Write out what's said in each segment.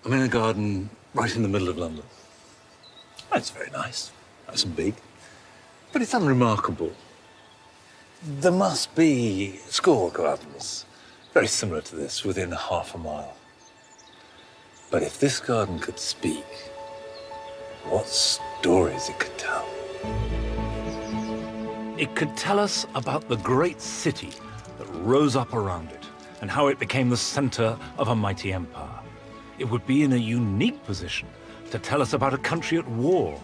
I'm in a garden right in the middle of London. It's very nice, nice and big, but it's unremarkable. There must be a score of gardens very similar to this within half a mile. But if this garden could speak, what stories it could tell. It could tell us about the great city that rose up around it and how it became the center of a mighty empire. It would be in a unique position to tell us about a country at war,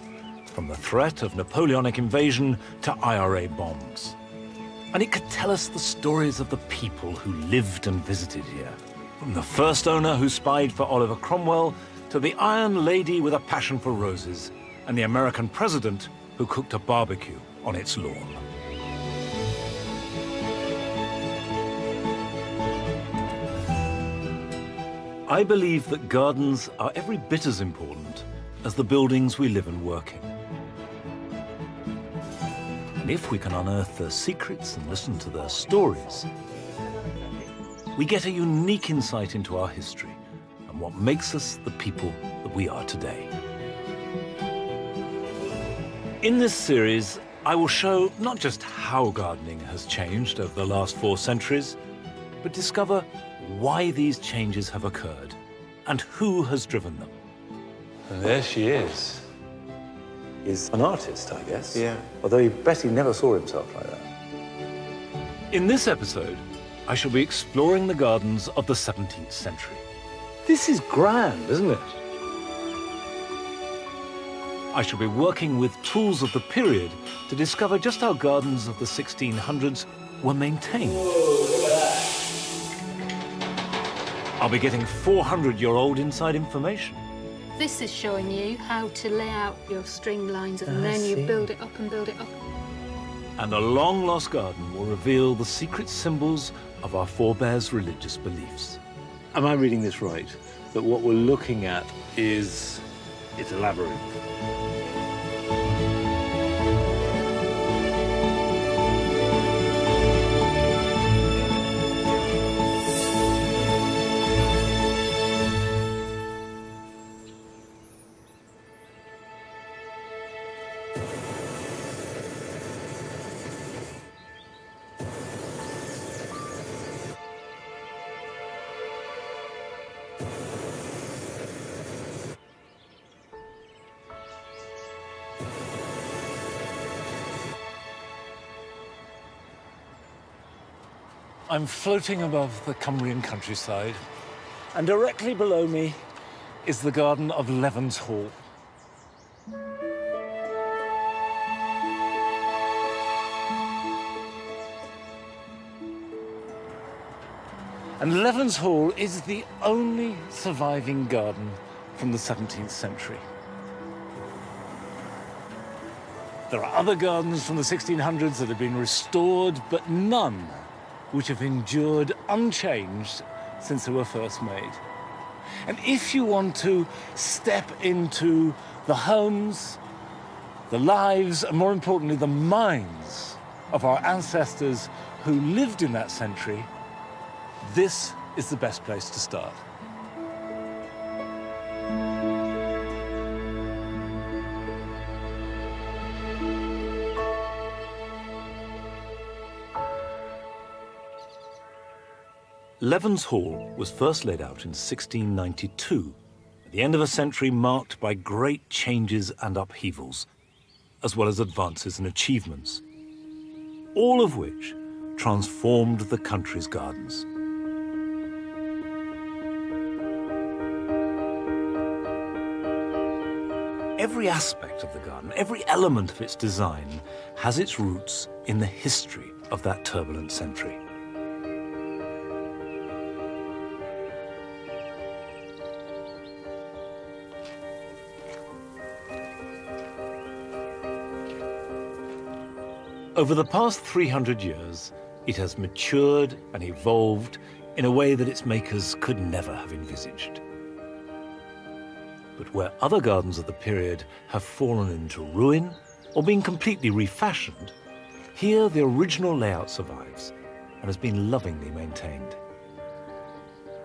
from the threat of Napoleonic invasion to IRA bombs. And it could tell us the stories of the people who lived and visited here, from the first owner who spied for Oliver Cromwell to the Iron Lady with a passion for roses and the American president who cooked a barbecue on its lawn. I believe that gardens are every bit as important as the buildings we live and work in. And if we can unearth their secrets and listen to their stories, we get a unique insight into our history and what makes us the people that we are today. In this series, I will show not just how gardening has changed over the last 4 centuries, but discover why these changes have occurred and who has driven them. And there she is. He's an artist, I guess. Yeah. Although I bet he never saw himself like that. In this episode, I shall be exploring the gardens of the 17th century. This is grand, isn't it? I shall be working with tools of the period to discover just how gardens of the 1600s were maintained. I'll be getting 400-year-old inside information. This is showing you how to lay out your string lines, and then you build it up and build it up. And a long-lost garden will reveal the secret symbols of our forebears' religious beliefs. Am I reading this right? That what we're looking at is... it's a labyrinth. I'm floating above the Cumbrian countryside, and directly below me is the garden of Levens Hall. And Levens Hall is the only surviving garden from the 17th century. There are other gardens from the 1600s that have been restored, but none which have endured unchanged since they were first made. And if you want to step into the homes, the lives, and more importantly, the minds of our ancestors who lived in that century, this is the best place to start. Levens Hall was first laid out in 1692, at the end of a century marked by great changes and upheavals, as well as advances and achievements, all of which transformed the country's gardens. Every aspect of the garden, every element of its design, has its roots in the history of that turbulent century. Over the past 300 years, it has matured and evolved in a way that its makers could never have envisaged. But where other gardens of the period have fallen into ruin or been completely refashioned, here the original layout survives and has been lovingly maintained.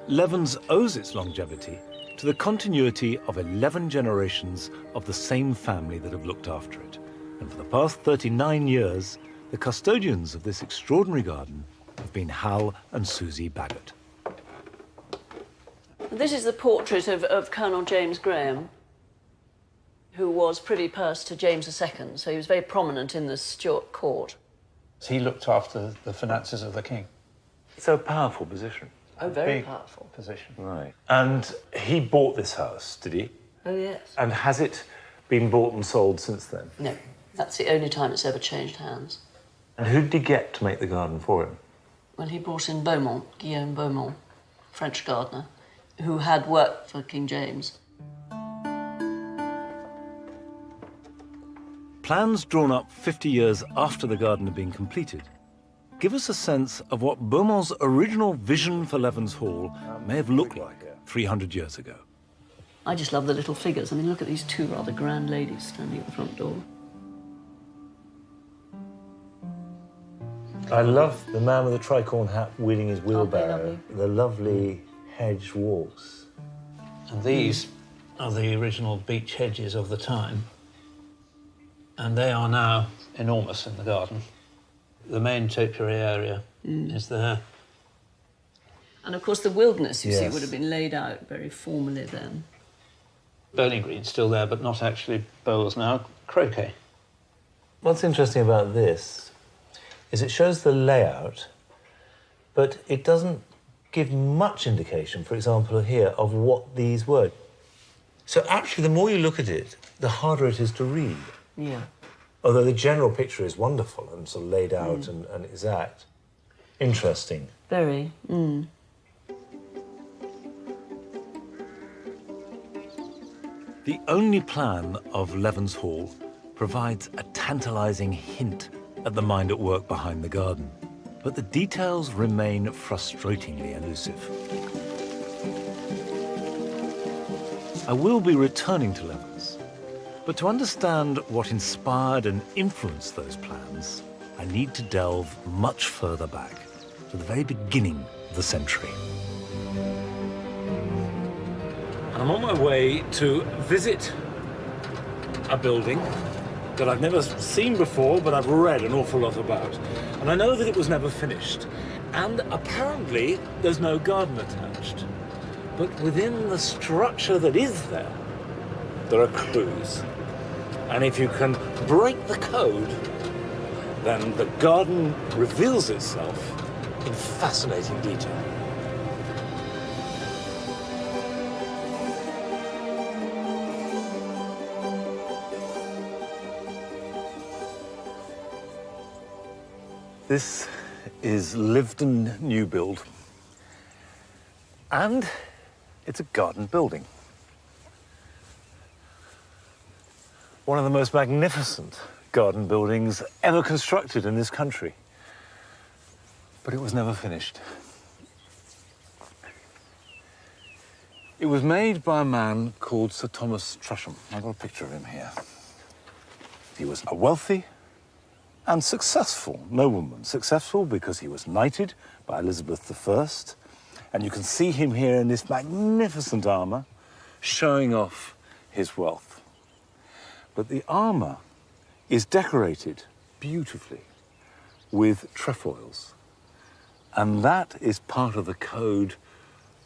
Levens owes its longevity to the continuity of 11 generations of the same family that have looked after it. And for the past 39 years, the custodians of this extraordinary garden have been Hal and Susie Baggott. This is the portrait of Colonel James Graham, who was Privy Purse to James II, so he was very prominent in the Stuart court. He looked after the finances of the king. It's a powerful position. Oh, very Big powerful. position. Right. And he bought this house, did he? Oh, yes. And has it been bought and sold since then? No, that's the only time it's ever changed hands. And who did he get to make the garden for him? When he brought in Beaumont, Guillaume Beaumont, French gardener, who had worked for King James. Plans drawn up 50 years after the garden had been completed give us a sense of what Beaumont's original vision for Levens Hall may have looked like 300 years ago. I just love the little figures. I mean, look at these two rather grand ladies standing at the front door. I love the man with the tricorn hat wheeling his wheelbarrow. lovely? The lovely hedge walks. And these are the original beech hedges of the time. And they are now enormous in the garden. The main topiary area is there. And of course, the wilderness, you see, Yes. would have been laid out very formally then. Bowling green's still there, but not actually bowls now. Croquet. What's interesting about this is it shows the layout, but it doesn't give much indication, for example, here, of what these were. So actually, the more you look at it, the harder it is to read. Yeah. Although the general picture is wonderful and sort of laid out and exact. Interesting. Very. The only plan of Levens Hall provides a tantalizing hint at the mind at work behind the garden, but the details remain frustratingly elusive. I will be returning to Levens, but to understand what inspired and influenced those plans, I need to delve much further back, to the very beginning of the century. I'm on my way to visit a building that I've never seen before, but I've read an awful lot about. And I know that it was never finished. And apparently, there's no garden attached. But within the structure that is there, there are clues. And if you can break the code, then the garden reveals itself in fascinating detail. This is Lyveden New Build, and it's a garden building. One of the most magnificent garden buildings ever constructed in this country. But it was never finished. It was made by a man called Sir Thomas Tresham. I've got a picture of him here. He was a wealthy and successful nobleman. Successful because he was knighted by Elizabeth I. And you can see him here in this magnificent armour, showing off his wealth. But the armour is decorated beautifully with trefoils. And that is part of the code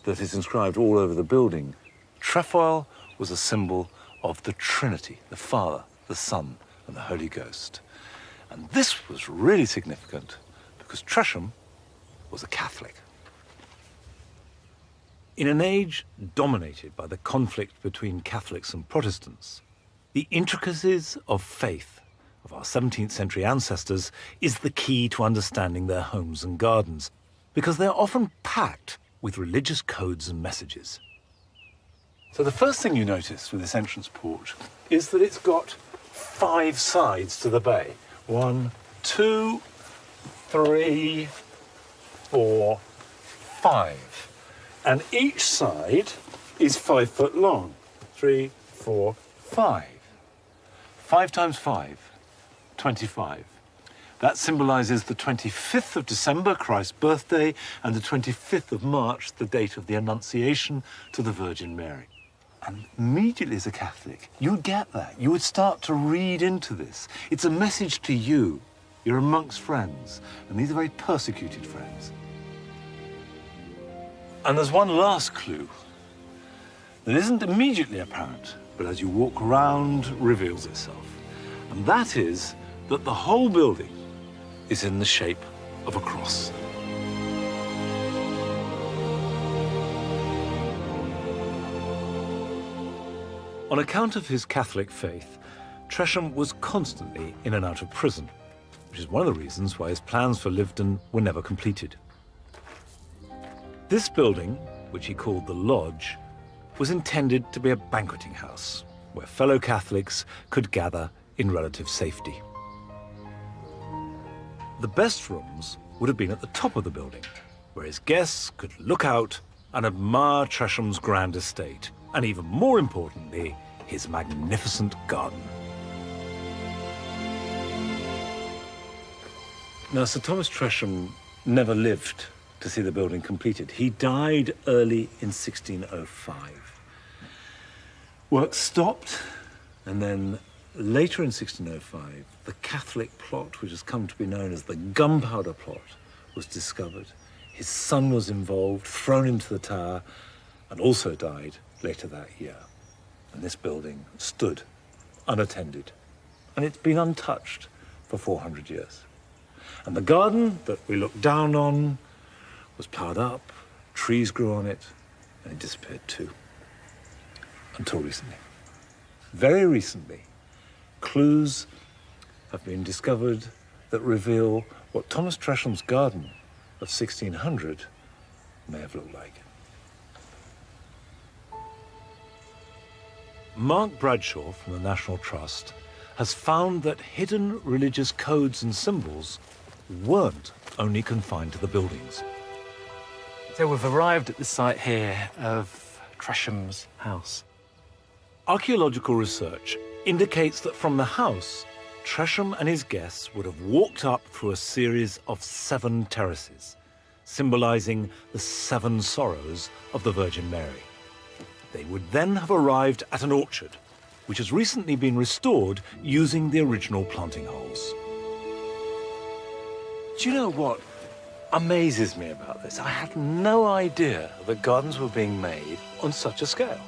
that is inscribed all over the building. Trefoil was a symbol of the Trinity, the Father, the Son, and the Holy Ghost. And this was really significant because Tresham was a Catholic. In an age dominated by the conflict between Catholics and Protestants, the intricacies of faith of our 17th century ancestors is the key to understanding their homes and gardens, because they're often packed with religious codes and messages. So the first thing you notice with this entrance porch is that it's got 5 sides to the bay. 1, 2, 3, 4, 5. And each side is 5 foot long. 3, 4, 5. 5 times 5, 25. That symbolizes the 25th of December, Christ's birthday, and the 25th of March, the date of the Annunciation to the Virgin Mary. And immediately as a Catholic, you would get that. You would start to read into this. It's a message to you. You're amongst friends, and these are very persecuted friends. And there's one last clue that isn't immediately apparent, but as you walk around, reveals itself. And that is that the whole building is in the shape of a cross. On account of his Catholic faith, Tresham was constantly in and out of prison, which is one of the reasons why his plans for Lyveden were never completed. This building, which he called the Lodge, was intended to be a banqueting house where fellow Catholics could gather in relative safety. The best rooms would have been at the top of the building, where his guests could look out and admire Tresham's grand estate, and even more importantly, his magnificent garden. Now, Sir Thomas Tresham never lived to see the building completed. He died early in 1605. Work stopped, and then later in 1605, the Catholic plot, which has come to be known as the Gunpowder Plot, was discovered. His son was involved, thrown into the tower, and also died later that year. And this building stood unattended, and it's been untouched for 400 years. And the garden that we look down on was ploughed up, trees grew on it, and it disappeared too. Until recently. Very recently, clues have been discovered that reveal what Thomas Tresham's garden of 1600 may have looked like. Mark Bradshaw from the National Trust has found that hidden religious codes and symbols weren't only confined to the buildings. So we've arrived at the site here of Tresham's house. Archaeological research indicates that from the house, Tresham and his guests would have walked up through a series of 7 terraces, symbolizing the 7 sorrows of the Virgin Mary. They would then have arrived at an orchard, which has recently been restored using the original planting holes. Do you know what amazes me about this? I had no idea that gardens were being made on such a scale.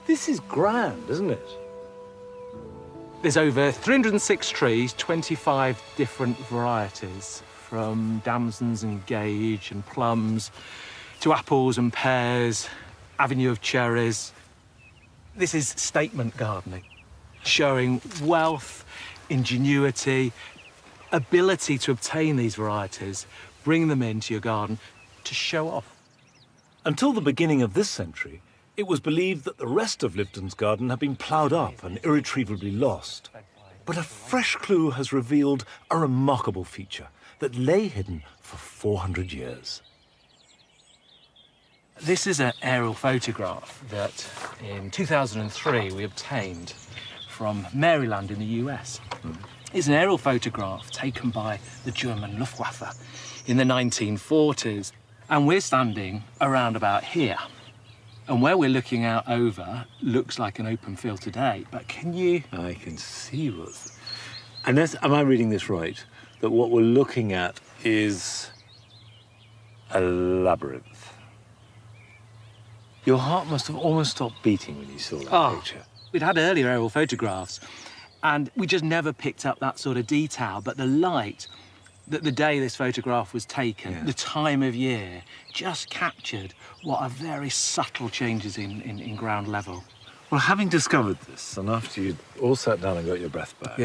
This is grand, isn't it? There's over 306 trees, 25 different varieties, from damsons and gage and plums to apples and pears, avenue of cherries. This is statement gardening, showing wealth, ingenuity, ability to obtain these varieties, bring them into your garden to show off. Until the beginning of this century, it was believed that the rest of Lyveden's garden had been ploughed up and irretrievably lost. But a fresh clue has revealed a remarkable feature that lay hidden for 400 years. This is an aerial photograph that in 2003 we obtained from Maryland in the US. It's an aerial photograph taken by the German Luftwaffe in the 1940s. And we're standing around about here. And where we're looking out over looks like an open field today, but can you... I can see what's... And am I reading this right? That what we're looking at is a labyrinth. Your heart must have almost stopped beating when you saw that picture. We'd had earlier aerial photographs, and we just never picked up that sort of detail, but the light, that the day this photograph was taken, the time of year, just captured what are very subtle changes in ground level. Well, having discovered this, and after you all sat down and got your breath back,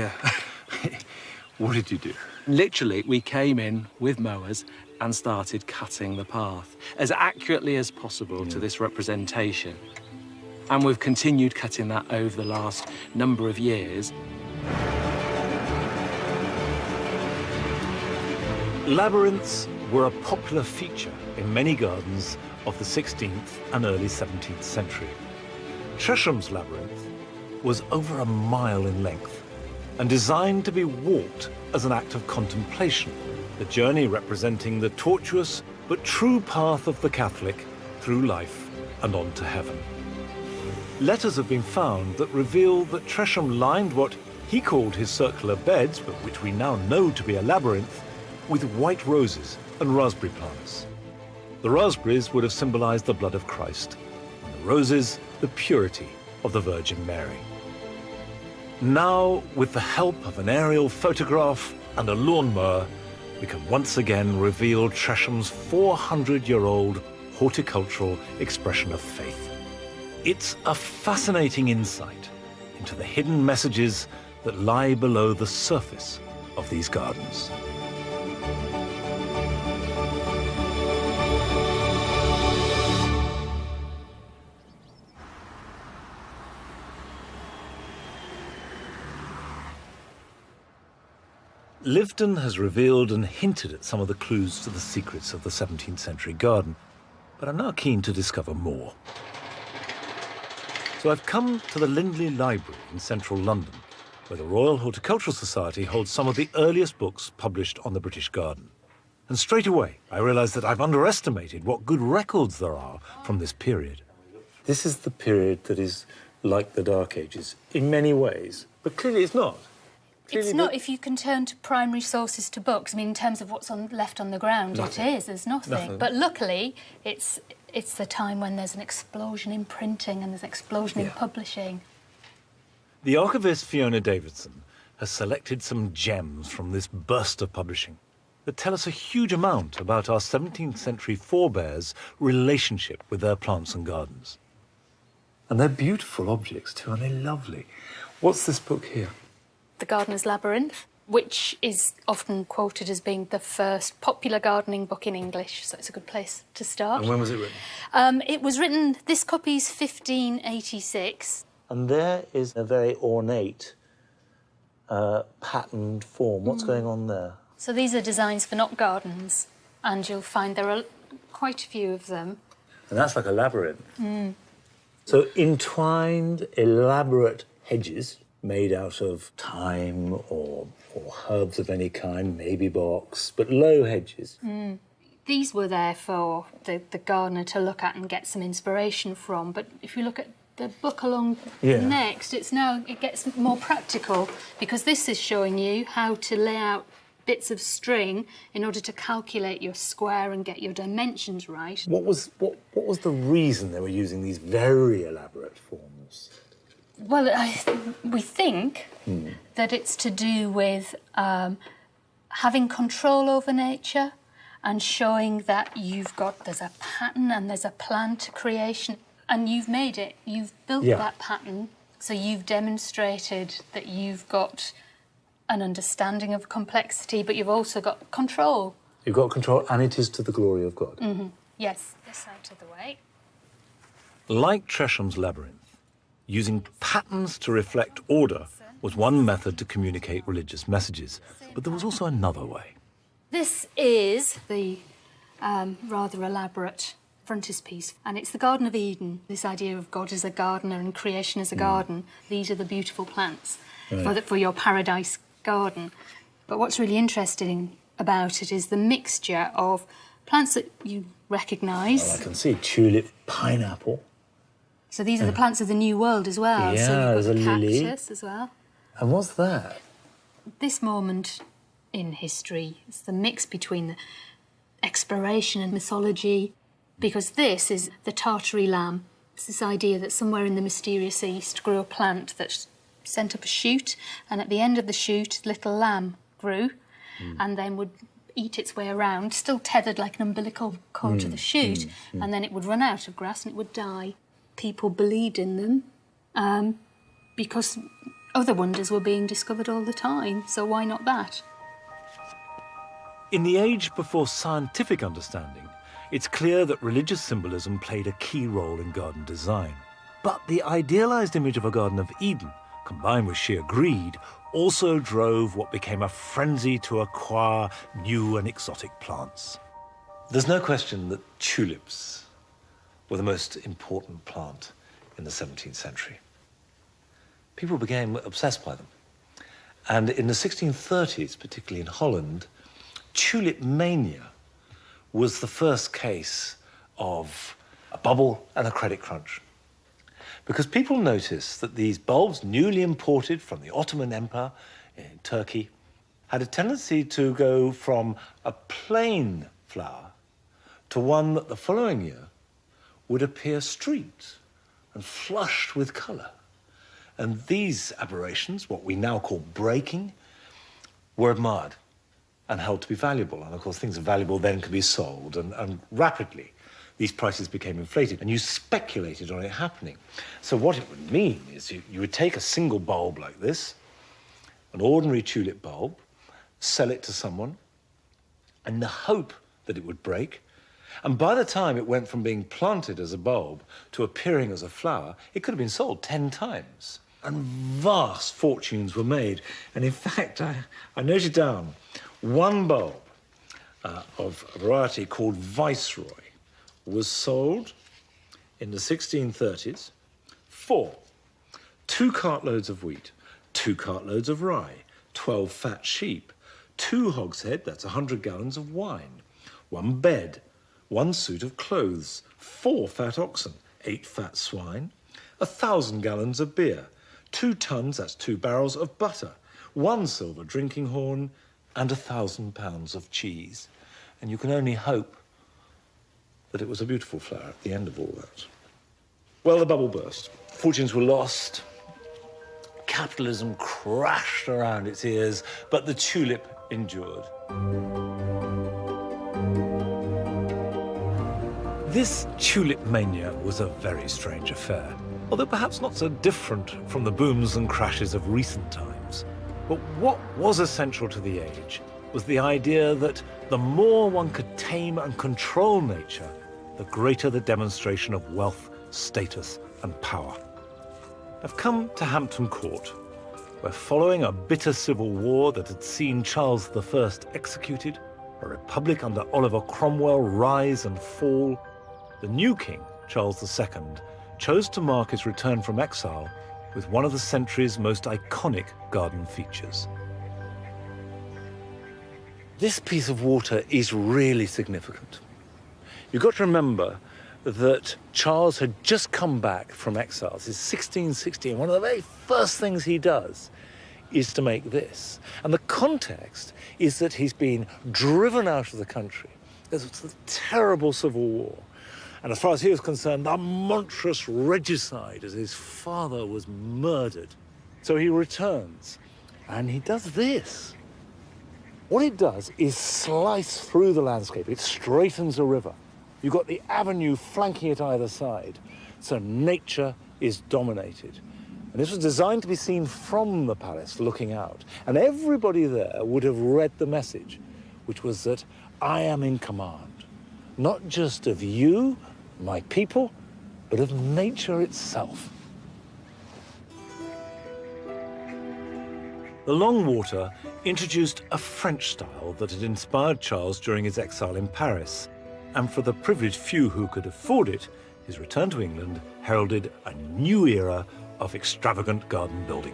what did you do? Literally, we came in with mowers and started cutting the path as accurately as possible to this representation. And we've continued cutting that over the last number of years. Labyrinths were a popular feature in many gardens of the 16th and early 17th century. Tresham's labyrinth was over a mile in length and designed to be walked as an act of contemplation, the journey representing the tortuous but true path of the Catholic through life and on to heaven. letters have been found that reveal that Tresham lined what he called his circular beds, but which we now know to be a labyrinth, with white roses and raspberry plants. The raspberries would have symbolized the blood of Christ, and the roses, the purity of the Virgin Mary. Now, with the help of an aerial photograph and a lawnmower, we can once again reveal Tresham's 400-year-old horticultural expression of faith. It's a fascinating insight into the hidden messages that lie below the surface of these gardens. Lyveden has revealed and hinted at some of the clues to the secrets of the 17th century garden, but I'm now keen to discover more. So I've come to the Lindley Library in central London, where the Royal Horticultural Society holds some of the earliest books published on the British garden. And straight away, I realise that I've underestimated what good records there are from this period. This is the period that is like the Dark Ages in many ways, but clearly it's not. It's not if you can turn to primary sources to books. I mean, in terms of what's left on the ground, Nothing. it is. There's nothing. But luckily, it's the time when there's an explosion in printing and there's an explosion in publishing. The archivist Fiona Davidson has selected some gems from this burst of publishing that tell us a huge amount about our 17th century forebears' relationship with their plants and gardens. And they're beautiful objects too, and they're lovely. What's this book here? The Gardener's Labyrinth, which is often quoted as being the first popular gardening book in English, so it's a good place to start. And when was it written? It was written, this copy's 1586. And there is a very ornate, patterned form. What's going on there? So these are designs for knot gardens, and you'll find there are quite a few of them. And that's like a labyrinth. So entwined, elaborate hedges made out of thyme or herbs of any kind, maybe box, but low hedges. These were there for the gardener to look at and get some inspiration from. But if you look at the book along next, it gets more practical, because this is showing you how to lay out bits of string in order to calculate your square and get your dimensions right. What was the reason they were using these very elaborate forms? Well, we think that it's to do with having control over nature and showing that there's a pattern and there's a plan to creation, and you've made it, you've built that pattern, so you've demonstrated that you've got an understanding of complexity, but you've also got control. You've got control, and it is to the glory of God. Yes, this out of the way. Like Tresham's labyrinth, using patterns to reflect order was one method to communicate religious messages, but there was also another way. This is the rather elaborate frontispiece, and it's the Garden of Eden, this idea of God as a gardener and creation as a garden. These are the beautiful plants for your paradise garden. But what's really interesting about it is the mixture of plants that you recognise. Well, I can see tulip, pineapple. So these are the plants of the New World as well. Yeah, so there's a you've got the lily. cactus as well. And what's that? This moment in history is the mix between the exploration and mythology, because this is the Tartary lamb. It's this idea that somewhere in the mysterious East grew a plant that sent up a shoot, and at the end of the shoot, little lamb grew and then would eat its way around, still tethered like an umbilical cord to the shoot, and then it would run out of grass and it would die. People believed in them because other wonders were being discovered all the time, so why not that? In the age before scientific understanding, it's clear that religious symbolism played a key role in garden design. But the idealised image of a Garden of Eden, combined with sheer greed, also drove what became a frenzy to acquire new and exotic plants. There's no question that tulips were the most important plant in the 17th century. People became obsessed by them. And in the 1630s, particularly in Holland, tulip mania was the first case of a bubble and a credit crunch. because people noticed that these bulbs, newly imported from the Ottoman Empire in Turkey, had a tendency to go from a plain flower to one that the following year would appear streaked and flushed with colour. And these aberrations, what we now call breaking, were admired and held to be valuable. And of course, things are valuable then could be sold, and rapidly these prices became inflated, and you speculated on it happening. So what it would mean is you would take a single bulb like this, an ordinary tulip bulb, sell it to someone, in the hope that it would break. And by the time it went from being planted as a bulb to appearing as a flower, it could have been sold 10 times. And vast fortunes were made. And in fact, I noted down one bulb of a variety called Viceroy was sold in the 1630s for 2 cartloads of wheat, 2 cartloads of rye, 12 fat sheep, 2 hogshead, that's 100 gallons of wine, 1 bed, 1 suit of clothes, 4 fat oxen, 8 fat swine, 1,000 gallons of beer, 2 tons, that's 2 barrels of butter, 1 silver drinking horn, and 1,000 pounds of cheese. And you can only hope that it was a beautiful flower at the end of all that. Well, the bubble burst. Fortunes were lost. Capitalism crashed around its ears, but the tulip endured. This tulip mania was a very strange affair, although perhaps not so different from the booms and crashes of recent times. But what was essential to the age was the idea that the more one could tame and control nature, the greater the demonstration of wealth, status, and power. I've come to Hampton Court, where following a bitter civil war that had seen Charles I executed, a republic under Oliver Cromwell rise and fall, the new king, Charles II, chose to mark his return from exile with one of the century's most iconic garden features. This piece of water is really significant. You've got to remember that Charles had just come back from exile. This is 1660, and one of the very first things he does is to make this. And the context is that he's been driven out of the country. There's a terrible civil war. And as far as he was concerned, a monstrous regicide as his father was murdered. So he returns, and he does this. What it does is slice through the landscape. It straightens a river. You've got the avenue flanking it either side, so nature is dominated. And this was designed to be seen from the palace, looking out. And everybody there would have read the message, which was that I am in command, not just of you, my people, but of nature itself. The Long Water introduced a French style that had inspired Charles during his exile in Paris. And for the privileged few who could afford it, his return to England heralded a new era of extravagant garden building.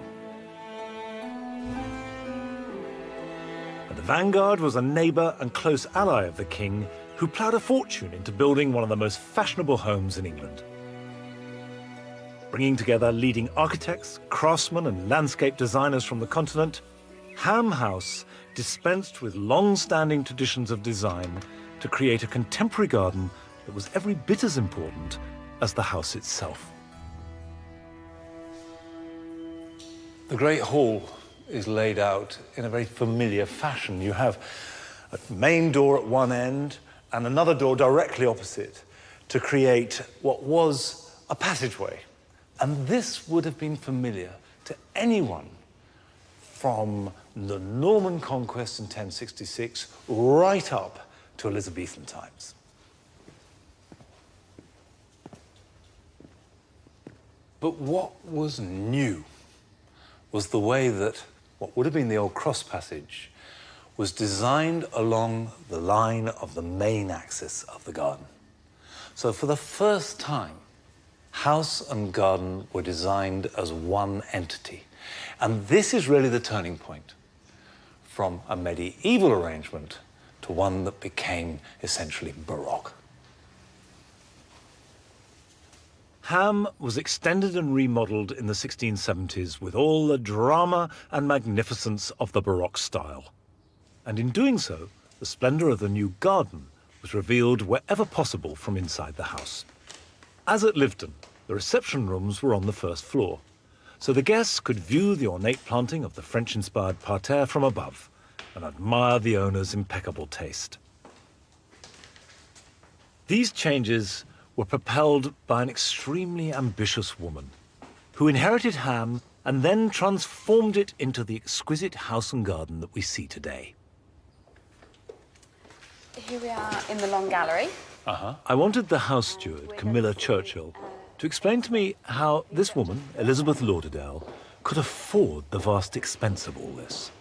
At the vanguard was a neighbour and close ally of the king who ploughed a fortune into building one of the most fashionable homes in England. Bringing together leading architects, craftsmen and landscape designers from the continent, Ham House dispensed with long-standing traditions of design to create a contemporary garden that was every bit as important as the house itself. The Great Hall is laid out in a very familiar fashion. You have a main door at one end and another door directly opposite to create what was a passageway. And this would have been familiar to anyone from the Norman conquest in 1066 right up to Elizabethan times. But what was new was the way that what would have been the old cross passage was designed along the line of the main axis of the garden. So for the first time, house and garden were designed as one entity. And this is really the turning point from a medieval arrangement to one that became essentially Baroque. Ham was extended and remodelled in the 1670s with all the drama and magnificence of the Baroque style. And in doing so, the splendour of the new garden was revealed wherever possible from inside the house. As at Lyveden, the reception rooms were on the first floor, so the guests could view the ornate planting of the French-inspired parterre from above and admire the owner's impeccable taste. These changes were propelled by an extremely ambitious woman who inherited Ham and then transformed it into the exquisite house and garden that we see today. Here we are in the long gallery. I wanted the house steward, Camilla Churchill, to explain to me how this woman, Elizabeth Lauderdale, could afford the vast expense of all this.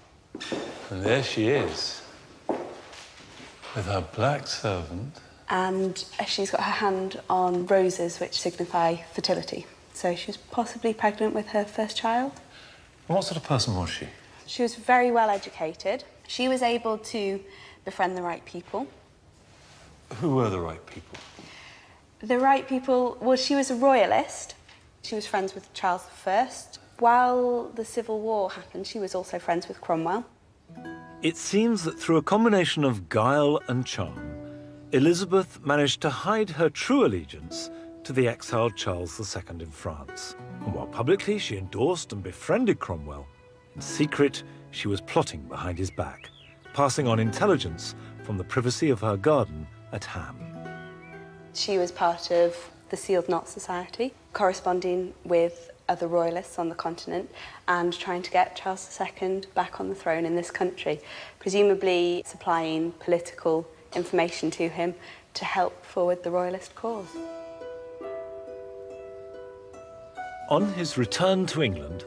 And there she is, with her black servant. And she's got her hand on roses, which signify fertility. So she was possibly pregnant with her first child. And what sort of person was she? She was very well educated. She was able to befriend the right people. Who were the right people? The right people, well, she was a royalist. She was friends with Charles I. While the Civil War happened, she was also friends with Cromwell. It seems that through a combination of guile and charm, Elizabeth managed to hide her true allegiance to the exiled Charles II in France. And while publicly she endorsed and befriended Cromwell, in secret she was plotting behind his back, passing on intelligence from the privacy of her garden at Ham. She was part of the Sealed Knot Society, corresponding with other royalists on the continent and trying to get Charles II back on the throne in this country, presumably supplying political information to him to help forward the royalist cause. On his return to England,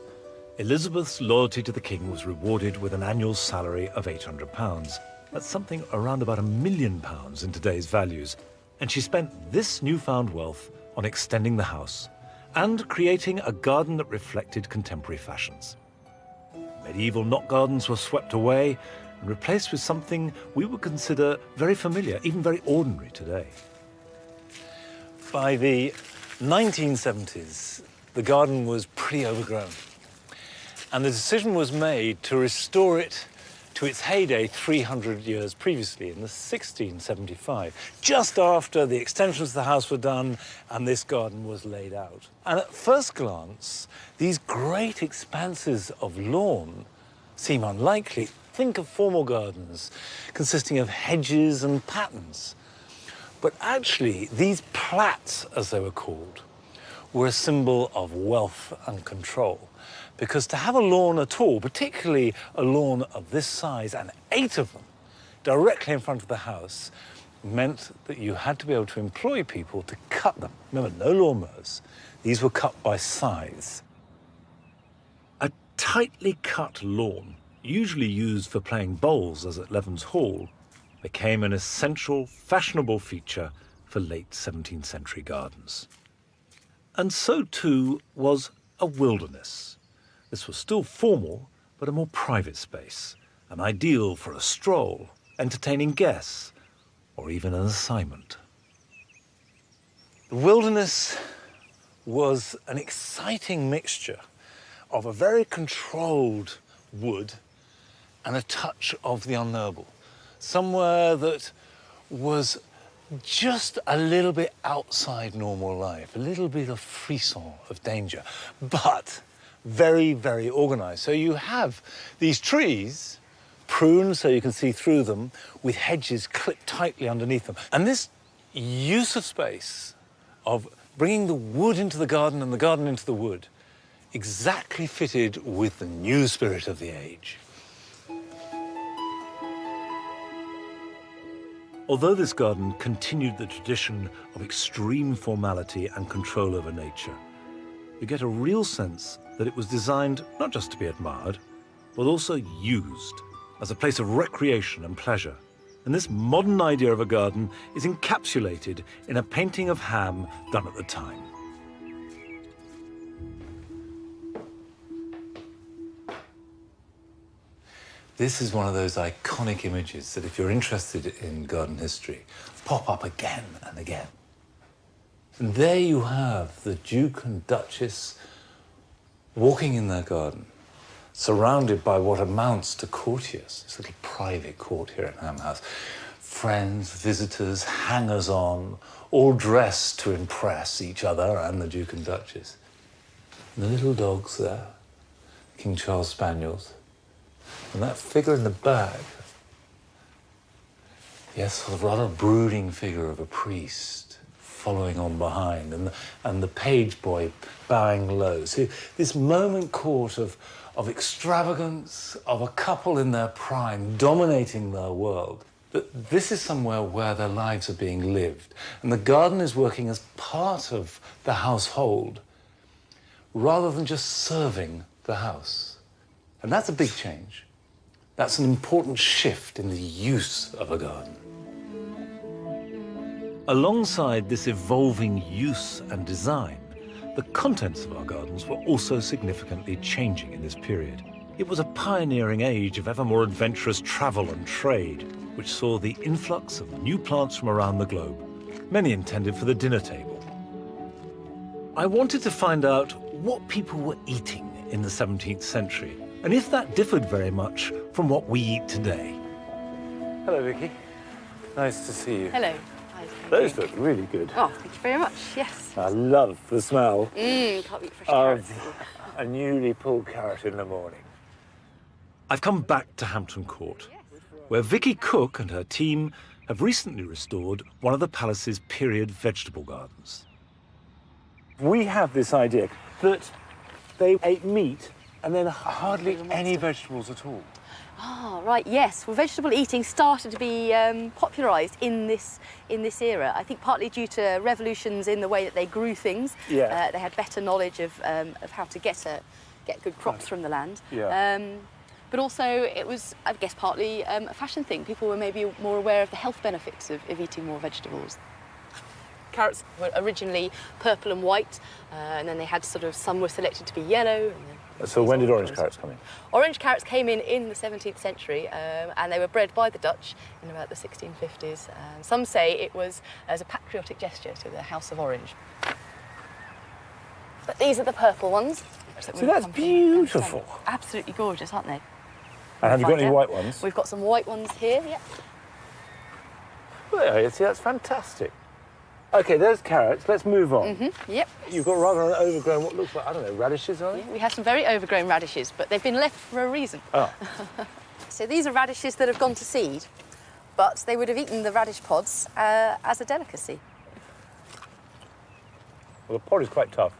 Elizabeth's loyalty to the king was rewarded with an annual salary of £800. That's something around about £1 million in today's values. And she spent this newfound wealth on extending the house and creating a garden that reflected contemporary fashions. Medieval knot gardens were swept away and replaced with something we would consider very familiar, even very ordinary today. By the 1970s, the garden was pretty overgrown. And the decision was made to restore it to its heyday 300 years previously, in the 1675, just after the extensions of the house were done and this garden was laid out. And at first glance, these great expanses of lawn seem unlikely. Think of formal gardens consisting of hedges and patterns. But actually, these plats, as they were called, were a symbol of wealth and control. Because to have a lawn at all, particularly a lawn of this size, and 8 of them, directly in front of the house, meant that you had to be able to employ people to cut them. Remember, no lawnmowers. These were cut by scythes. A tightly cut lawn, usually used for playing bowls, as at Leven's Hall, became an essential, fashionable feature for late 17th century gardens. And so, too, was a wilderness. This was still formal, but a more private space, an ideal for a stroll, entertaining guests, or even an assignment. The wilderness was an exciting mixture of a very controlled wood and a touch of the unknowable. Somewhere that was just a little bit outside normal life, a little bit of frisson of danger, but very, very organized. So you have these trees, pruned so you can see through them, with hedges clipped tightly underneath them. And this use of space, of bringing the wood into the garden and the garden into the wood, exactly fitted with the new spirit of the age. Although this garden continued the tradition of extreme formality and control over nature, you get a real sense that it was designed not just to be admired, but also used as a place of recreation and pleasure. And this modern idea of a garden is encapsulated in a painting of Ham done at the time. This is one of those iconic images that, if you're interested in garden history, pop up again and again. And there you have the Duke and Duchess walking in their garden, surrounded by what amounts to courtiers. This little private court here at Ham House. Friends, visitors, hangers-on, all dressed to impress each other and the Duke and Duchess. And the little dogs there, King Charles Spaniels. And that figure in the back, yes, sort of rather brooding figure of a priest following on behind, and the page boy bowing low. See, this moment caught of extravagance, of a couple in their prime, dominating their world. But this is somewhere where their lives are being lived, and the garden is working as part of the household, rather than just serving the house. And that's a big change. That's an important shift in the use of a garden. Alongside this evolving use and design, the contents of our gardens were also significantly changing in this period. It was a pioneering age of ever more adventurous travel and trade, which saw the influx of new plants from around the globe, many intended for the dinner table. I wanted to find out what people were eating in the 17th century, and if that differed very much from what we eat today. Hello, Vicky. Nice to see you. Hello. Those look really good. Oh, thank you very much, yes. I love the smell Can't beat fresh carrots. of a newly pulled carrot in the morning. I've come back to Hampton Court, where Vicky Cook and her team have recently restored one of the palace's period vegetable gardens. We have this idea that they ate meat and then hardly any vegetables at all. Ah, right, yes. Well, vegetable eating started to be popularised in this era. I think partly due to revolutions in the way that they grew things. Yeah. They had better knowledge of how to get good crops from the land. Yeah. But also it was, I guess, partly a fashion thing. People were maybe more aware of the health benefits of eating more vegetables. Carrots were originally purple and white, and then they had some were selected to be yellow. And then So when did orange carrots come in? Orange carrots came in the 17th century, and they were bred by the Dutch in about the 1650s. Some say it was as a patriotic gesture to the House of Orange. But these are the purple ones. So that's beautiful. Absolutely gorgeous, aren't they? And have you got any white ones? We've got some white ones here, yeah. Well, see, that's fantastic. OK, there's carrots. Let's move on. Yep. You've got rather an overgrown, what looks like, I don't know, radishes, are they? Yeah, we have some very overgrown radishes, but they've been left for a reason. Oh. So these are radishes that have gone to seed, but they would have eaten the radish pods as a delicacy. Well, the pod is quite tough.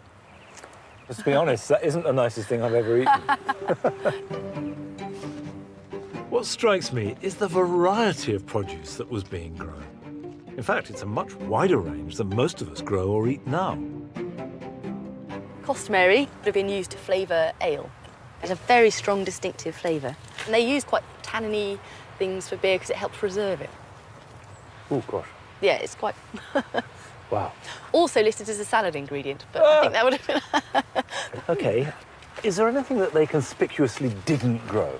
Just to be honest, that isn't the nicest thing I've ever eaten. What strikes me is the variety of produce that was being grown. In fact, it's a much wider range than most of us grow or eat now. Costumary would have been used to flavour ale. It has a very strong, distinctive flavour. And they use quite tanniny things for beer because it helps preserve it. Oh, gosh. Yeah, it's quite... Wow. Also listed as a salad ingredient, but I think that would have been... OK. Is there anything that they conspicuously didn't grow?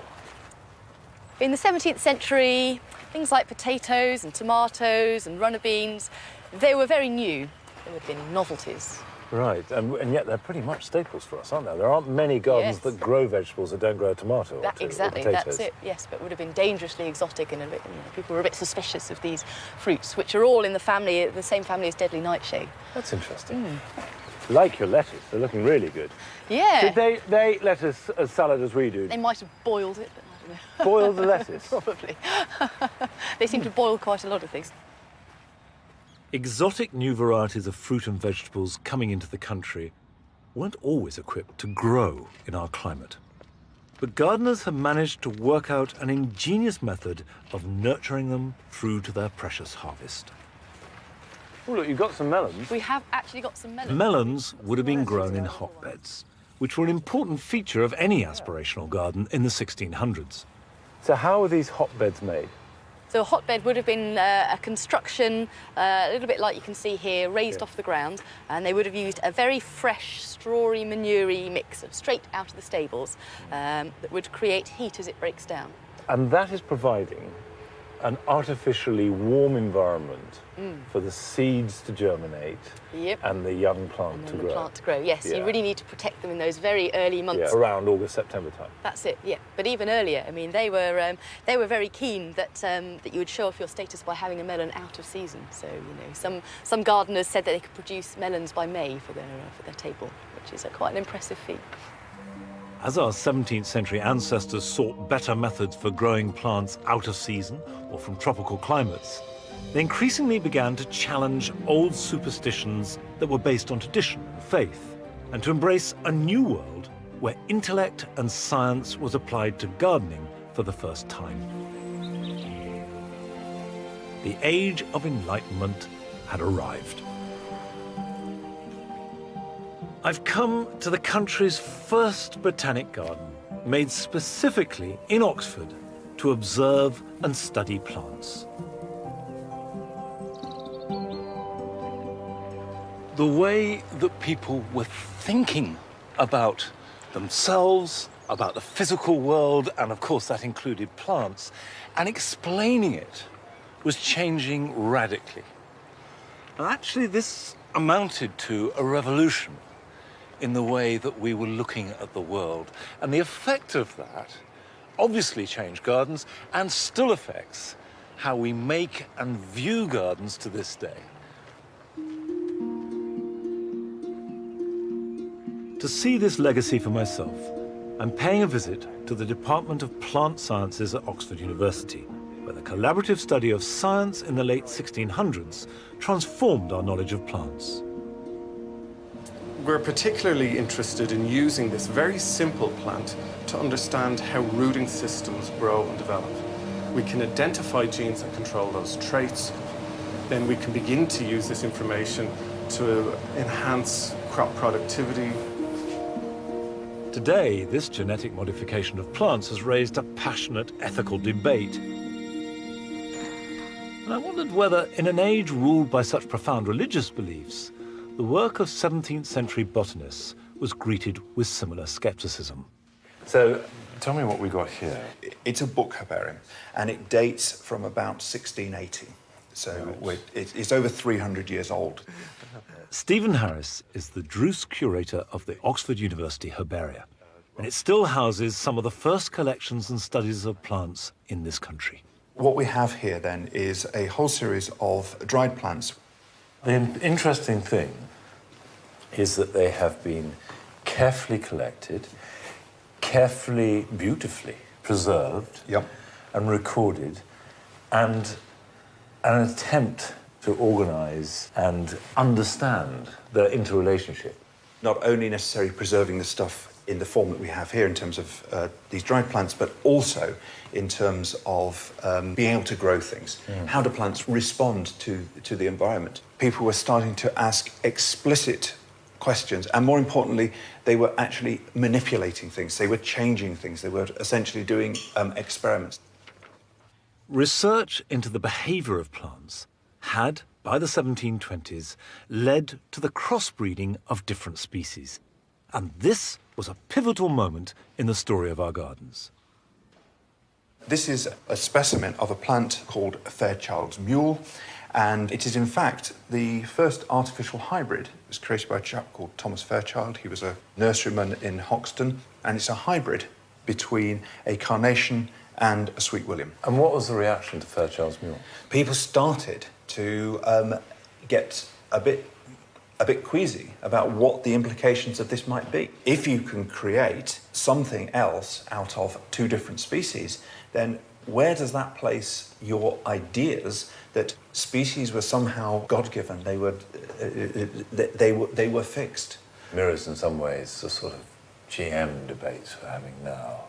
In the 17th century, things like potatoes and tomatoes and runner beans, they were very new. They would have been novelties. Right, and yet they're pretty much staples for us, aren't there? There aren't many gardens that grow vegetables that don't grow a tomato or two, exactly, or potatoes. that's it, yes, but would have been dangerously exotic and a bit, people were a bit suspicious of these fruits, which are all in the same family as deadly nightshade. That's interesting. Like your lettuce, they're looking really good. Yeah. Did they eat lettuce as salad as we do? They might have boiled it, but I don't know. Boil the lettuce? Probably. They seem to boil quite a lot of things. Exotic new varieties of fruit and vegetables coming into the country weren't always equipped to grow in our climate. But gardeners have managed to work out an ingenious method of nurturing them through to their precious harvest. Oh, look, you've got some melons. We have actually got some melons. Melons would have been grown in hotbeds, which were an important feature of any aspirational garden in the 1600s. So how are these hotbeds made? So a hotbed would have been a construction, a little bit like you can see here, raised off the ground, and they would have used a very fresh, strawy, manure-y mix straight out of the stables that would create heat as it breaks down. And that is providing an artificially warm environment for the seeds to germinate and the young plant to grow. The plant to grow, yes. You really need to protect them in those very early months. Yeah, around August, September time. That's it, yeah. But even earlier, I mean, they were very keen that that you would show off your status by having a melon out of season. So, you know, some gardeners said that they could produce melons by May for their table, which is quite an impressive feat. As our 17th century ancestors sought better methods for growing plants out of season or from tropical climates, they increasingly began to challenge old superstitions that were based on tradition and faith, and to embrace a new world where intellect and science was applied to gardening for the first time. The Age of Enlightenment had arrived. I've come to the country's first botanic garden, made specifically in Oxford to observe and study plants. The way that people were thinking about themselves, about the physical world, and of course that included plants, and explaining it was changing radically. And actually this amounted to a revolution in the way that we were looking at the world. And the effect of that obviously changed gardens and still affects how we make and view gardens to this day. To see this legacy for myself, I'm paying a visit to the Department of Plant Sciences at Oxford University, where the collaborative study of science in the late 1600s transformed our knowledge of plants. We're particularly interested in using this very simple plant to understand how rooting systems grow and develop. We can identify genes that control those traits. Then we can begin to use this information to enhance crop productivity. Today, this genetic modification of plants has raised a passionate ethical debate. And I wondered whether, in an age ruled by such profound religious beliefs, the work of 17th century botanists was greeted with similar skepticism. So, tell me what we got here. It's a book herbarium, and it dates from about 1680. So it's over 300 years old. Stephen Harris is the Druce curator of the Oxford University Herbaria, and it still houses some of the first collections and studies of plants in this country. What we have here, then, is a whole series of dried plants. The interesting thing is that they have been carefully collected, carefully, beautifully preserved and recorded, and an attempt to organise and understand their interrelationship. Not only necessarily preserving the stuff in the form that we have here in terms of these dried plants, but also in terms of being able to grow things. How do plants respond to the environment? People were starting to ask explicit questions, and more importantly, they were actually manipulating things. They were changing things. They were essentially doing experiments. Research into the behaviour of plants had, by the 1720s, led to the crossbreeding of different species. And this was a pivotal moment in the story of our gardens. This is a specimen of a plant called Fairchild's Mule, and it is in fact the first artificial hybrid. It was created by a chap called Thomas Fairchild. He was a nurseryman in Hoxton, and it's a hybrid between a carnation and a sweet william. And what was the reaction to Fairchild's Mule? People started to get a bit queasy about what the implications of this might be. If you can create something else out of two different species, then where does that place your ideas that species were somehow God-given? They were fixed. Mirrors in some ways the sort of GM debates we're having now.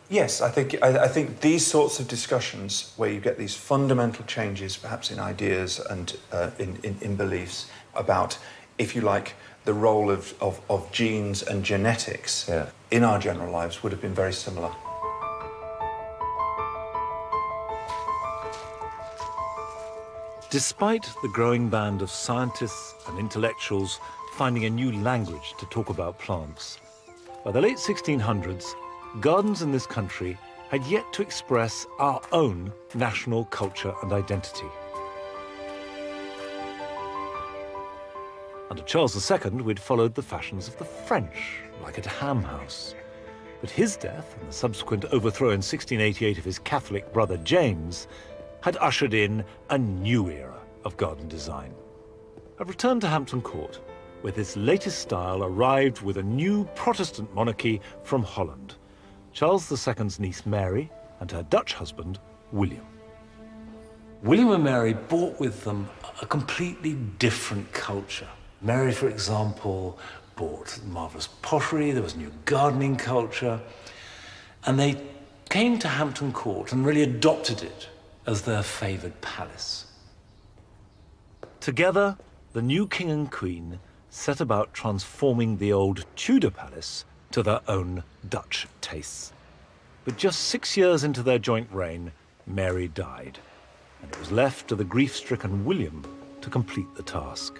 Yes, I think these sorts of discussions where you get these fundamental changes, perhaps in ideas and in beliefs about, if you like, the role of genes and genetics in our general lives would have been very similar. Despite the growing band of scientists and intellectuals finding a new language to talk about plants, by the late 1600s, gardens in this country had yet to express our own national culture and identity. Under Charles II, we'd followed the fashions of the French, like at Ham House. But his death and the subsequent overthrow in 1688 of his Catholic brother James had ushered in a new era of garden design. I've returned to Hampton Court, where this latest style arrived with a new Protestant monarchy from Holland, Charles II's niece Mary and her Dutch husband, William. William and Mary brought with them a completely different culture. Mary, for example, brought marvellous pottery, there was new gardening culture, and they came to Hampton Court and really adopted it as their favoured palace. Together, the new king and queen set about transforming the old Tudor palace to their own Dutch tastes. But just 6 years into their joint reign, Mary died, and it was left to the grief-stricken William to complete the task.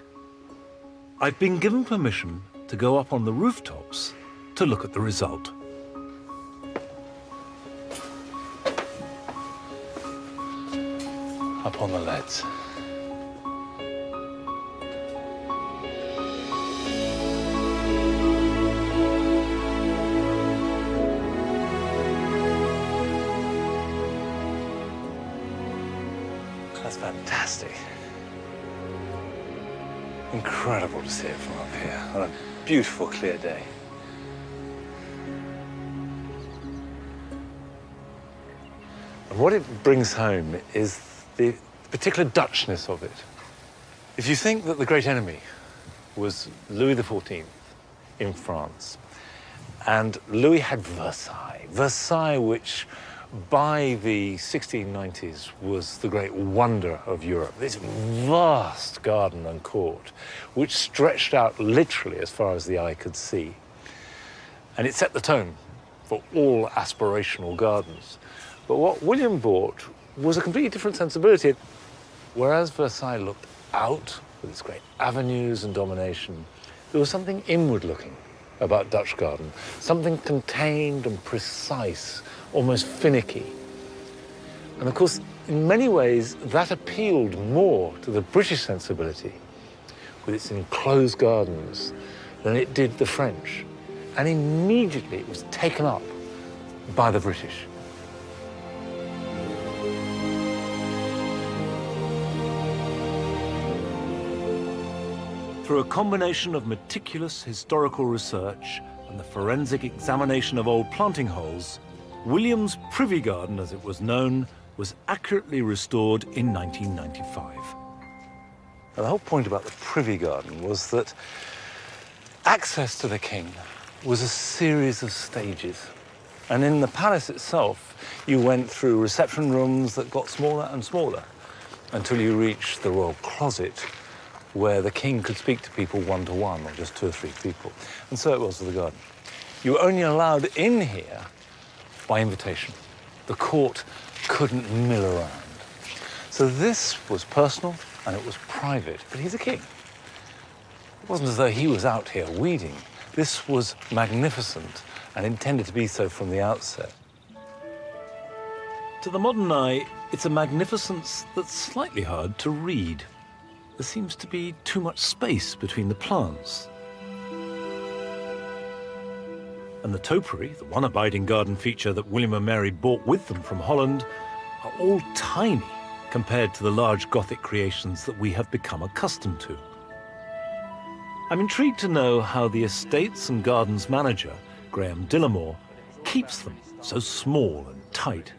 I've been given permission to go up on the rooftops to look at the result. Up on the leads. That's fantastic. Incredible to see it from up here on a beautiful, clear day. And what it brings home is the particular Dutchness of it. If you think that the great enemy was Louis XIV in France, and Louis had Versailles, which by the 1690s was the great wonder of Europe, this vast garden and court, which stretched out literally as far as the eye could see. And it set the tone for all aspirational gardens. But what William brought was a completely different sensibility. Whereas Versailles looked out with its great avenues and domination, there was something inward-looking about Dutch garden, something contained and precise, almost finicky. And of course, in many ways, that appealed more to the British sensibility with its enclosed gardens than it did the French. And immediately it was taken up by the British. Through a combination of meticulous historical research and the forensic examination of old planting holes, William's Privy Garden, as it was known, was accurately restored in 1995. And the whole point about the Privy Garden was that access to the king was a series of stages. And in the palace itself, you went through reception rooms that got smaller and smaller until you reached the royal closet, where the king could speak to people one-to-one, or just 2 or 3 people. And so it was with the garden. You were only allowed in here by invitation. The court couldn't mill around. So this was personal and it was private, but he's a king. It wasn't as though he was out here weeding. This was magnificent and intended to be so from the outset. To the modern eye, it's a magnificence that's slightly hard to read. There seems to be too much space between the plants. And the topiary, the one abiding garden feature that William and Mary brought with them from Holland, are all tiny compared to the large Gothic creations that we have become accustomed to. I'm intrigued to know how the estates and gardens manager, Graham Dillamore, keeps them so small and tight.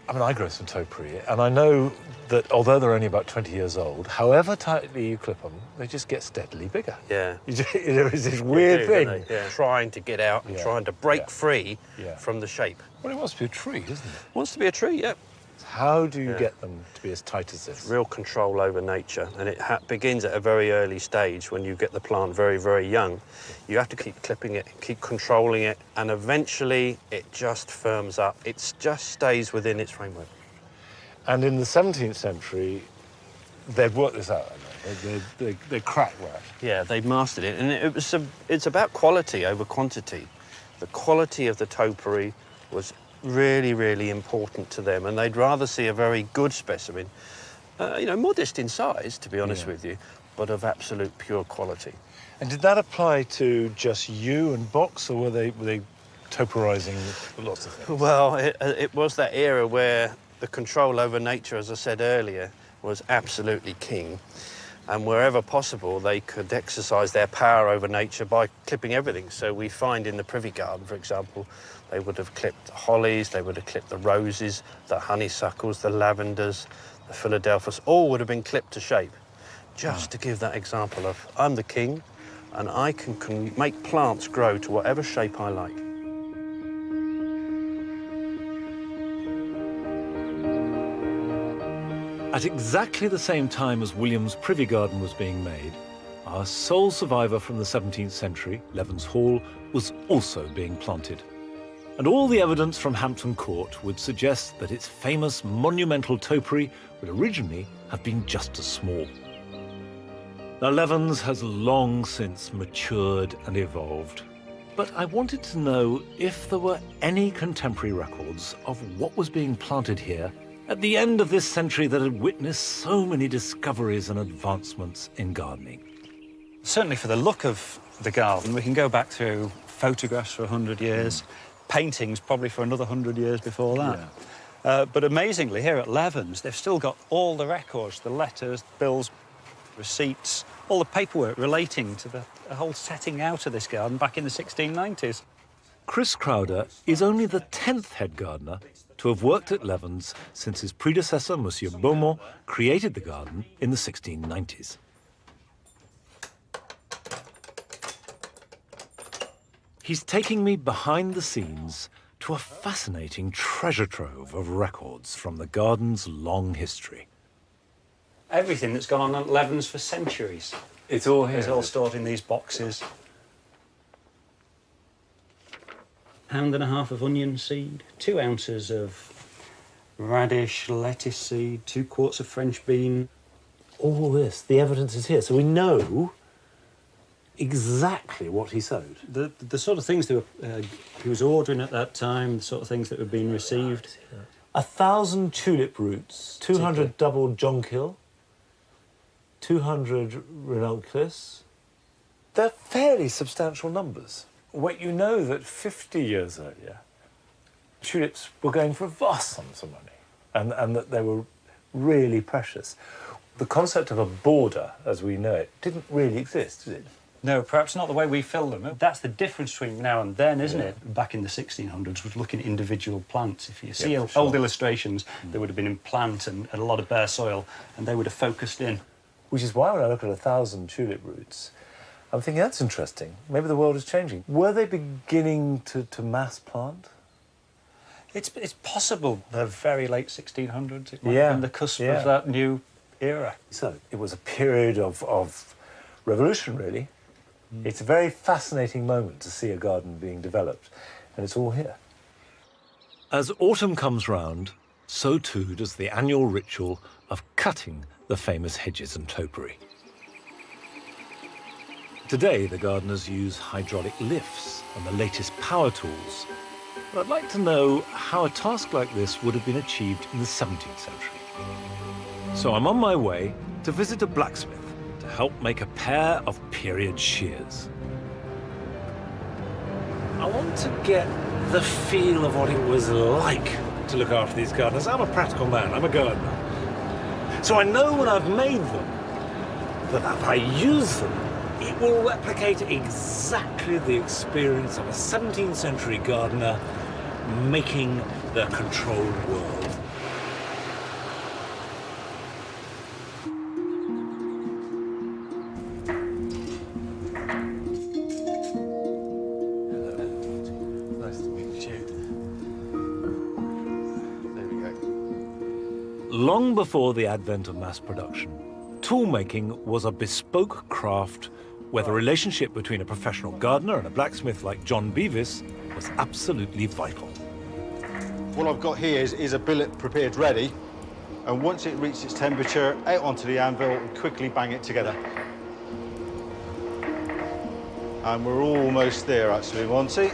I mean, I grow some topiary, and I know that although they're only about 20 years old, however tightly you clip them, they just get steadily bigger. Yeah. There is this weird thing. Yeah. Trying to get out and trying to break free from the shape. Well, it wants to be a tree, doesn't it? Wants to be a tree, yeah. How do you get them to be as tight as this? Real control over nature, and it begins at a very early stage when you get the plant very, very young. You have to keep clipping it, keep controlling it, and eventually it just firms up. It just stays within its framework. And in the 17th century, they'd worked this out. They cracked that. Yeah, they'd mastered it, and it's about quality over quantity. The quality of the topiary was really, really important to them, and they'd rather see a very good specimen, you know, modest in size, to be honest with you, but of absolute pure quality. And did that apply to just you and Box, or were they toporizing lots of things? Well, it was that era where the control over nature, as I said earlier, was absolutely king. And wherever possible, they could exercise their power over nature by clipping everything. So we find in the Privy Garden, for example, they would have clipped hollies, they would have clipped the roses, the honeysuckles, the lavenders, the Philadelphus, all would have been clipped to shape. Just to give that example of, I'm the king, and I can make plants grow to whatever shape I like. At exactly the same time as William's Privy Garden was being made, our sole survivor from the 17th century, Leven's Hall, was also being planted. And all the evidence from Hampton Court would suggest that its famous monumental topiary would originally have been just as small. Now, Leven's has long since matured and evolved, but I wanted to know if there were any contemporary records of what was being planted here at the end of this century that had witnessed so many discoveries and advancements in gardening. Certainly for the look of the garden, we can go back through photographs for 100 years, paintings probably for another 100 years before that. But amazingly, here at Leven's, they've still got all the records, the letters, bills, receipts, all the paperwork relating to the whole setting out of this garden back in the 1690s. Chris Crowder is only the 10th head gardener to have worked at Leven's since his predecessor, Monsieur Beaumont, created the garden in the 1690s. He's taking me behind the scenes to a fascinating treasure trove of records from the garden's long history. Everything that's gone on at Leven's for centuries. It's all here. It's all stored in these boxes. £1.5 pounds of onion seed, 2 ounces of radish, lettuce seed, 2 quarts of French bean. All this, the evidence is here, so we know exactly what he sowed. The sort of things that he was ordering at that time, the sort of things that were being received. 1,000 tulip roots, 200 double jonquil, 200 ranunculus. They're fairly substantial numbers. When you know that 50 years earlier, tulips were going for vast sums of money, and that they were really precious. The concept of a border, as we know it, didn't really exist, did it? No, perhaps not the way we fill them. That's the difference between now and then, isn't it? Back in the 1600s, was looking at individual plants. If you see old illustrations, they would have been in plant and a lot of bare soil, and they would have focused in. Which is why when I look at 1,000 tulip roots, I'm thinking, that's interesting. Maybe the world is changing. Were they beginning to mass plant? It's possible the very late 1600s. It might have been the cusp of that new era. So it was a period of revolution, really. It's a very fascinating moment to see a garden being developed, and it's all here. As autumn comes round, so too does the annual ritual of cutting the famous hedges and topiary. Today, the gardeners use hydraulic lifts and the latest power tools. But I'd like to know how a task like this would have been achieved in the 17th century. So I'm on my way to visit a blacksmith to help make a pair of period shears. I want to get the feel of what it was like to look after these gardeners. I'm a practical man, I'm a gardener. So I know when I've made them, that if I use them, it will replicate exactly the experience of a 17th century gardener making the controlled world. Long before the advent of mass production, toolmaking was a bespoke craft where the relationship between a professional gardener and a blacksmith like John Beavis was absolutely vital. What I've got here is a billet prepared ready, and once it reaches its temperature, out onto the anvil and quickly bang it together. And we're almost there, actually, Monty.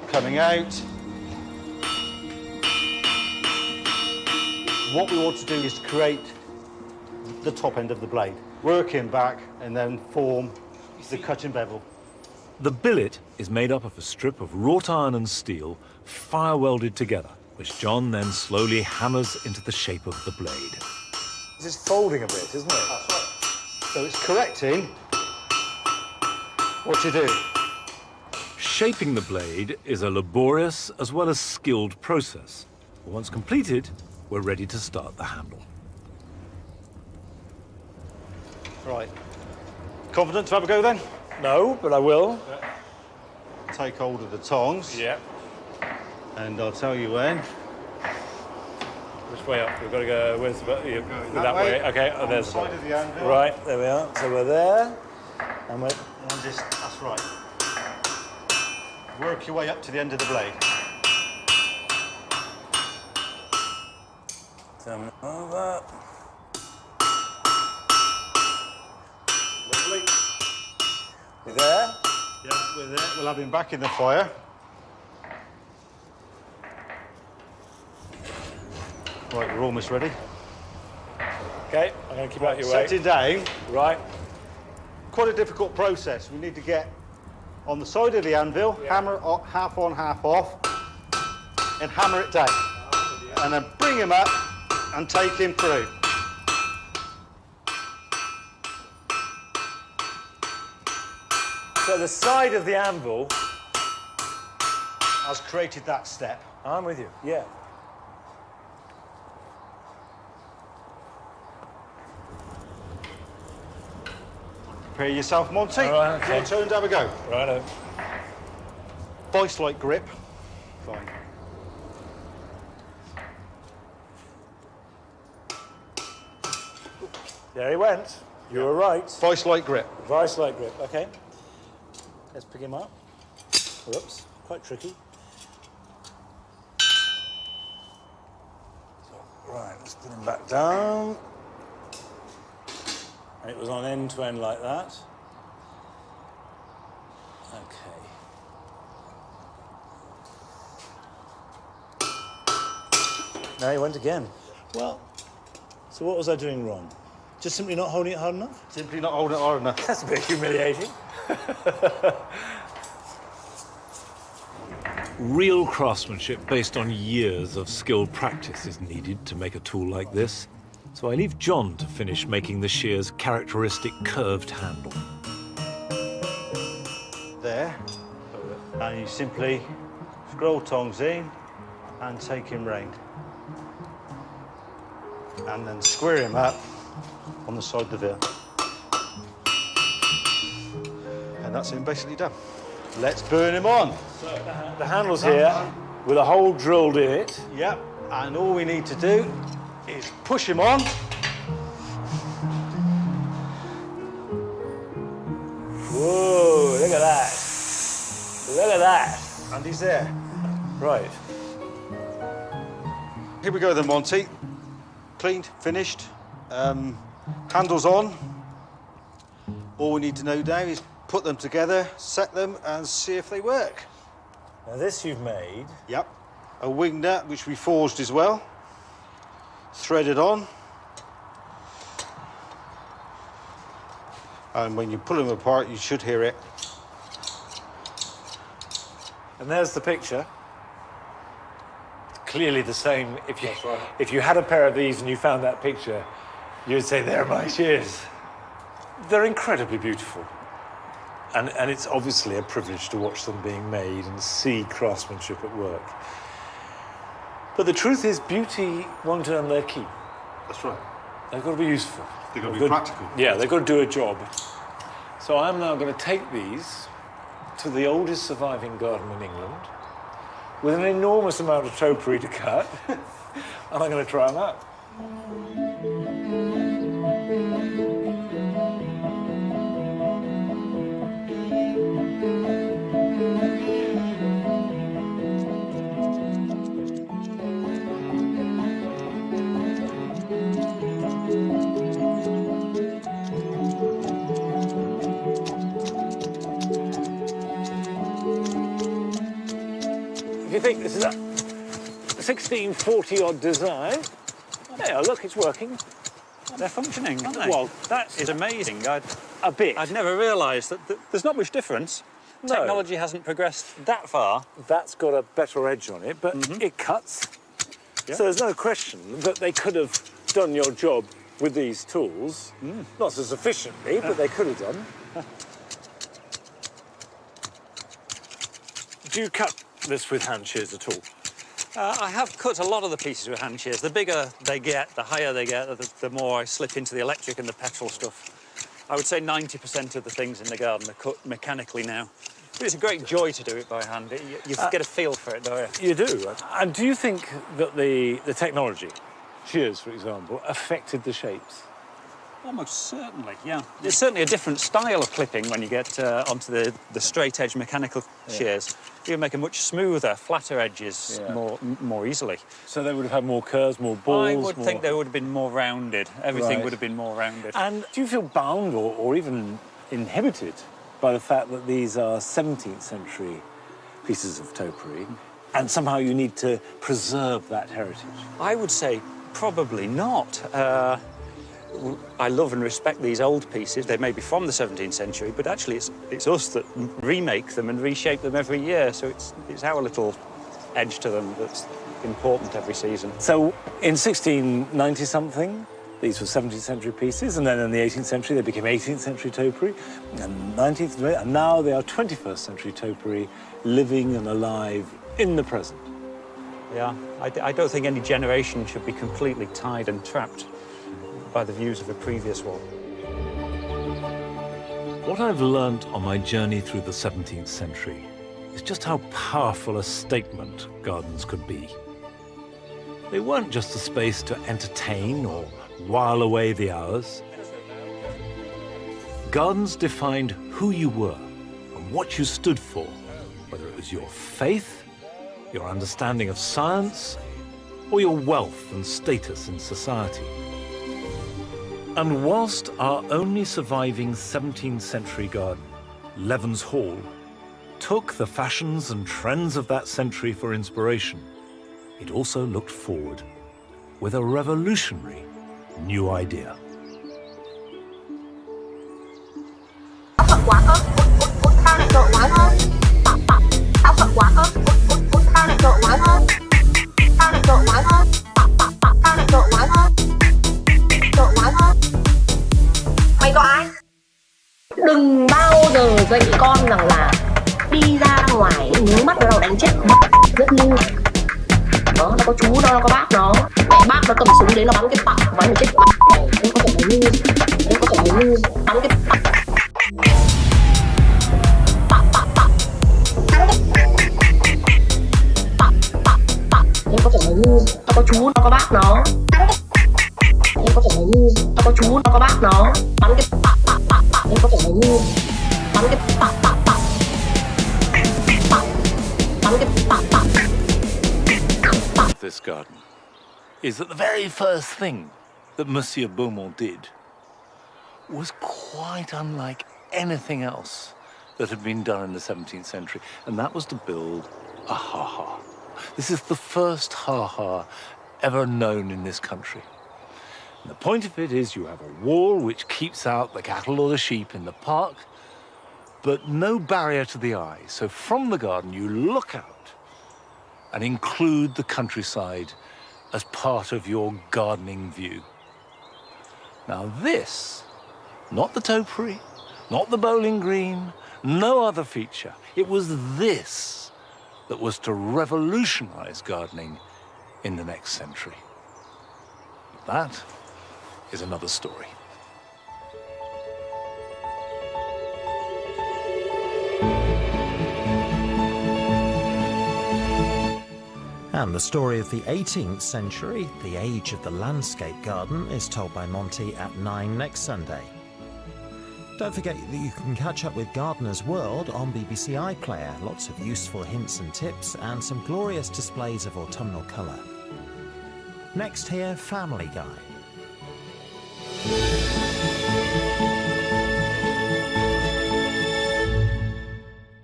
Coming out, What we want to do is to create the top end of the blade, working back and then form the cutting bevel. The billet is made up of a strip of wrought iron and steel fire welded together, which John then slowly hammers into the shape of the blade. This is folding a bit, isn't it? That's right. So it's correcting what you do. Shaping the blade is a laborious as well as skilled process. Once completed, we're ready to start the handle. Right. Confident to have a go then? No, but I will. Take hold of the tongs. Yeah. And I'll tell you when. Which way up? We've got to go. Where's the that way. Okay. Oh, On there's the side of the anvil. Right, there we are. So we're there. And we're... And just, that's right. Work your way up to the end of the blade. Turn over. Lovely. You there? Yeah, we're there. We'll have him back in the fire. Right, we're almost ready. Okay, I'm going to keep out your way. Set it down. Right. Quite a difficult process. We need to get on the side of the anvil, hammer it up, half on, half off, and hammer it down. And then bring him up and take him through. So the side of the anvil has created that step. I'm with you, yeah. Prepare yourself, Monty. All right, okay. Your turn to have a go. Righto. Vice-like grip. Fine. There he went. You were right. Vice-like grip. Vice-like grip, okay. Let's pick him up. Whoops, quite tricky. So, right, let's put him back down. And it was on end to end like that. Okay. Now he went again. Well, so what was I doing wrong? Just simply not holding it hard enough? Simply not holding it hard enough. That's a bit humiliating. Real craftsmanship based on years of skilled practice is needed to make a tool like this. So I leave John to finish making the shear's characteristic curved handle. There. And you simply scroll tongs in and take him round. And then square him up on the side of the veil. And that's him basically done. Let's burn him on. So the handle's here with a hole drilled in it. Yep. And all we need to do is push him on. Whoa, look at that. Look at that. And he's there. Right. Here we go then, Monty. Cleaned, finished. Handles on. All we need to know now is put them together, set them, and see if they work. Now this you've made. Yep. A wing nut, which we forged as well. Threaded on. And when you pull them apart, you should hear it. And there's the picture. Clearly the same. That's right. If you had a pair of these and you found that picture, you'd say, they're my shears. They're incredibly beautiful. And it's obviously a privilege to watch them being made and see craftsmanship at work. But the truth is, beauty won't earn their keep. That's right. They've got to be useful. They've got to be practical. Yeah, they've got to do a job. So I'm now going to take these to the oldest surviving garden in England with an enormous amount of topiary to cut, and I'm going to try them out. If you think this is a 1640-odd design, There, look, it's working. They're functioning, aren't they? Well, that is amazing. I'd never realised that there's not much difference. No. Technology hasn't progressed that far. That's got a better edge on it, but it cuts. Yeah. So there's no question that they could have done your job with these tools. Not as efficiently, but they could have done. Do you cut this with hand shears at all? I have cut a lot of the pieces with hand shears. The bigger they get, the higher they get, the more I slip into the electric and the petrol stuff. I would say 90% of the things in the garden are cut mechanically now. But it's a great joy to do it by hand. You get a feel for it, don't you? You do. And do you think that the technology, shears for example, affected the shapes? Almost certainly, yeah. It's certainly a different style of clipping when you get onto the straight-edge mechanical shears. You can make a much smoother, flatter edges more easily. So they would have had more curves, more balls? I would think they would have been more rounded. Everything would have been more rounded. And do you feel bound or even inhibited by the fact that these are 17th century pieces of topiary and somehow you need to preserve that heritage? I would say probably not. I love and respect these old pieces. They may be from the 17th century, but actually it's us that remake them and reshape them every year. So it's our little edge to them that's important every season. So in 1690-something, these were 17th century pieces, and then in the 18th century they became 18th century topiary, and 19th, and now they are 21st century topiary, living and alive in the present. Yeah, I don't think any generation should be completely tied and trapped by the views of a previous one. What I've learnt on my journey through the 17th century is just how powerful a statement gardens could be. They weren't just a space to entertain or while away the hours. Gardens defined who you were and what you stood for, whether it was your faith, your understanding of science, or your wealth and status in society. And whilst our only surviving 17th century garden, Levens Hall, took the fashions and trends of that century for inspiration, it also looked forward with a revolutionary new idea. Đừng bao giờ dạy con rằng là đi ra ngoài nhướng mắt vào đầu đánh chết rất ngu. Đó, nó có chú nó có bác nó. Mẹ bác nó cầm súng đến nó bắn cái tặng và nó chết mày. Em có thể là ngu. Em có thể là ngu. Bắn cái tặng. Em có thể là ngu. Nó có chú nó có bác nó. Em có thể là ngu. Nó có chú nó có bác nó. Bắn cái tặng. Em có thể là ngu. Bắn cái tặng. Bắn cái tặng. This garden is that the very first thing that Monsieur Beaumont did was quite unlike anything else that had been done in the 17th century, and that was to build a ha-ha. This is the first ha-ha ever known in this country. And the point of it is you have a wall which keeps out the cattle or the sheep in the park, but no barrier to the eye. So from the garden you look out and include the countryside as part of your gardening view. Now this, not the topiary, not the bowling green, no other feature. It was this that was to revolutionize gardening in the next century. That is another story. And the story of the 18th century, the age of the landscape garden, is told by Monty at 9 next Sunday. Don't forget that you can catch up with Gardener's World on BBC iPlayer. Lots of useful hints and tips and some glorious displays of autumnal colour. Next here, Family Guy.